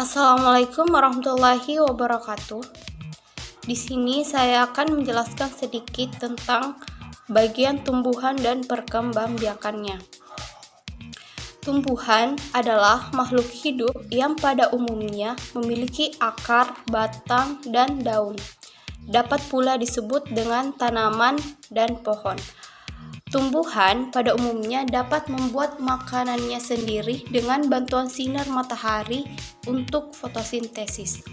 Assalamualaikum warahmatullahi wabarakatuh. Di sini saya akan menjelaskan sedikit tentang bagian tumbuhan dan perkembangbiakannya. Tumbuhan adalah makhluk hidup yang pada umumnya memiliki akar, batang, dan daun. Dapat pula disebut dengan tanaman dan pohon. Tumbuhan pada umumnya dapat membuat makanannya sendiri dengan bantuan sinar matahari untuk fotosintesis.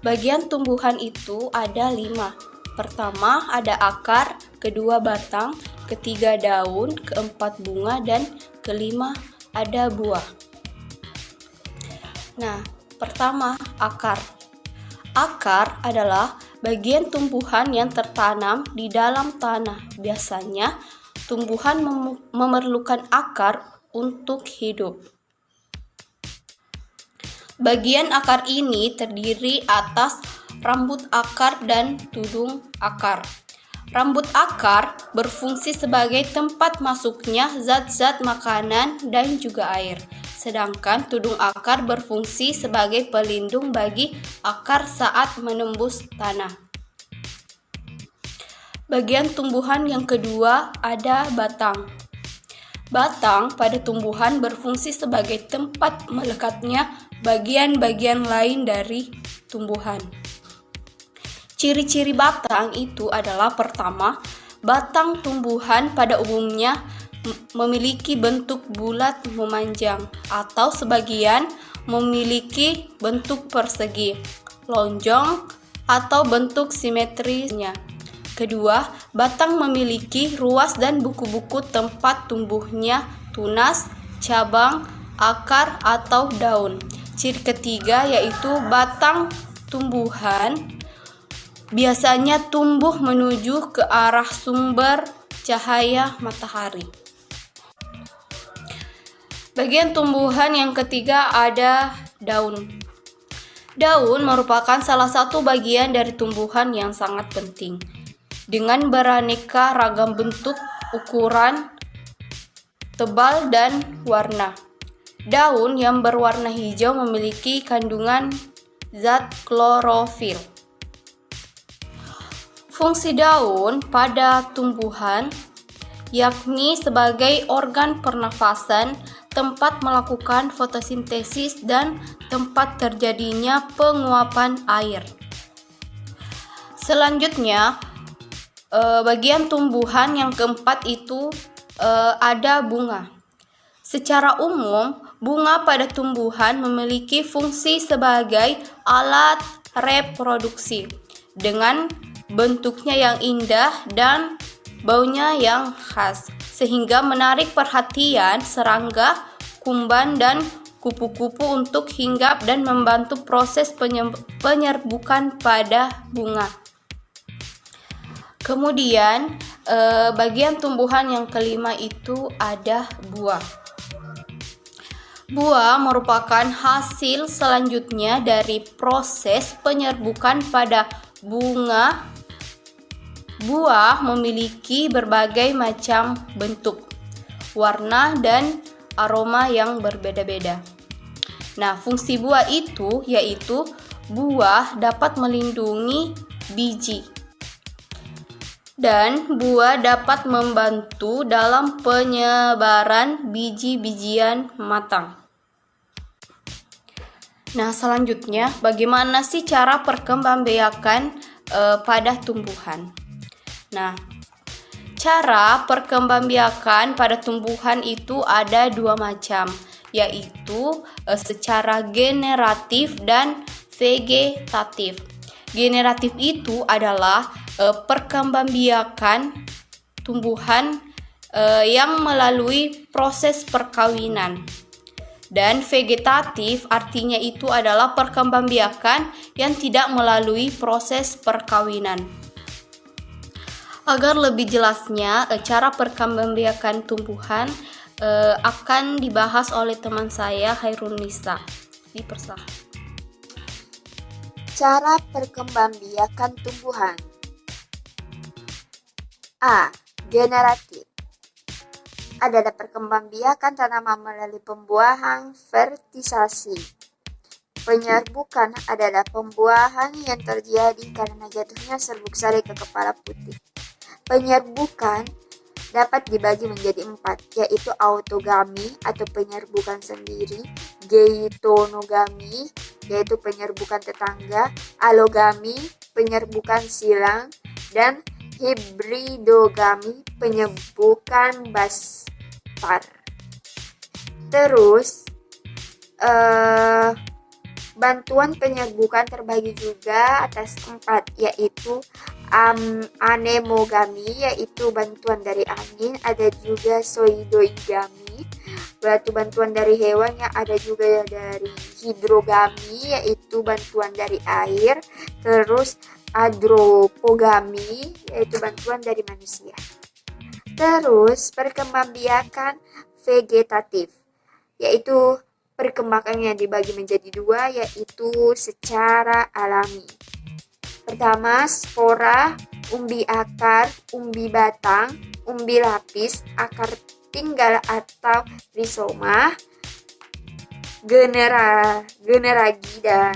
Bagian tumbuhan itu ada 5. Pertama ada akar, kedua batang, ketiga daun, keempat bunga, dan kelima ada buah. Nah, pertama akar. Akar adalah bagian tumbuhan yang tertanam di dalam tanah. Biasanya, tumbuhan memerlukan akar untuk hidup. Bagian akar ini terdiri atas rambut akar dan tudung akar. Rambut akar berfungsi sebagai tempat masuknya zat-zat makanan dan juga air. Sedangkan tudung akar berfungsi sebagai pelindung bagi akar saat menembus tanah. Bagian tumbuhan yang kedua ada batang. Batang pada tumbuhan berfungsi sebagai tempat melekatnya bagian-bagian lain dari tumbuhan. Ciri-ciri batang itu adalah pertama, batang tumbuhan pada umumnya memiliki bentuk bulat memanjang atau sebagian memiliki bentuk persegi, lonjong atau bentuk simetrisnya. Kedua, batang memiliki ruas dan buku-buku tempat tumbuhnya tunas, cabang, akar atau daun. Ciri ketiga yaitu batang tumbuhan biasanya tumbuh menuju ke arah sumber cahaya matahari. Bagian tumbuhan yang ketiga ada daun. Daun merupakan salah satu bagian dari tumbuhan yang sangat penting. Dengan beraneka ragam bentuk, ukuran, tebal, dan warna. Daun yang berwarna hijau memiliki kandungan zat klorofil. Fungsi daun pada tumbuhan yakni sebagai organ pernafasan, tempat melakukan fotosintesis, dan tempat terjadinya penguapan air. Selanjutnya, bagian tumbuhan yang keempat itu ada bunga. Secara umum, bunga pada tumbuhan memiliki fungsi sebagai alat reproduksi dengan bentuknya yang indah dan baunya yang khas, sehingga menarik perhatian serangga, kumban, dan kupu-kupu untuk hinggap dan membantu proses penyerbukan pada bunga. Kemudian, bagian tumbuhan yang kelima itu ada buah. Buah merupakan hasil selanjutnya dari proses penyerbukan pada bunga. Buah memiliki berbagai macam bentuk, warna, dan aroma yang berbeda-beda. Nah, fungsi buah itu yaitu buah dapat melindungi biji, dan buah dapat membantu dalam penyebaran biji-bijian matang. Nah, selanjutnya bagaimana sih cara perkembangbiakan pada tumbuhan? Nah, cara perkembangbiakan pada tumbuhan itu ada 2 macam, yaitu secara generatif dan vegetatif. Generatif itu adalah perkembangbiakan tumbuhan yang melalui proses perkawinan. Dan vegetatif artinya itu adalah perkembangbiakan yang tidak melalui proses perkawinan. Agar lebih jelasnya, cara perkembangbiakan tumbuhan akan dibahas oleh teman saya Hairun Nisa. Dipersilakan. Cara perkembangbiakan tumbuhan. A. Generatif. adalah perkembangbiakan tanaman melalui pembuahan fertilisasi. Penyerbukan adalah pembuahan yang terjadi karena jatuhnya serbuk sari ke kepala putih. Penyerbukan dapat dibagi menjadi 4, yaitu autogami atau penyerbukan sendiri, geitonogami yaitu penyerbukan tetangga, allogami penyerbukan silang, dan hibridogami penyerbukan bastar. Terus bantuan penyerbukan terbagi juga atas 4, yaitu anemogami yaitu bantuan dari angin, ada juga soidoigami yaitu bantuan dari hewan, yang ada juga dari hidrogami yaitu bantuan dari air, terus andropogami yaitu bantuan dari manusia. Terus perkembangbiakan vegetatif yaitu perkembangannya dibagi menjadi 2, yaitu secara alami. Pertama, spora, umbi akar, umbi batang, umbi lapis, akar tinggal atau rizoma, generagi dan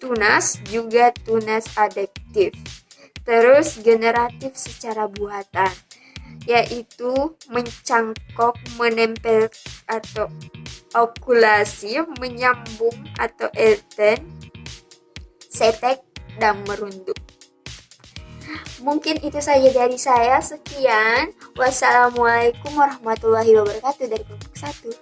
tunas, juga tunas adaptif. Terus generatif secara buatan, yaitu mencangkok, menempel atau okulasi, menyambung atau eten, setek, dan merunduk. Mungkin itu saja dari saya. Sekian. Wassalamualaikum warahmatullahi wabarakatuh dari kelompok 1.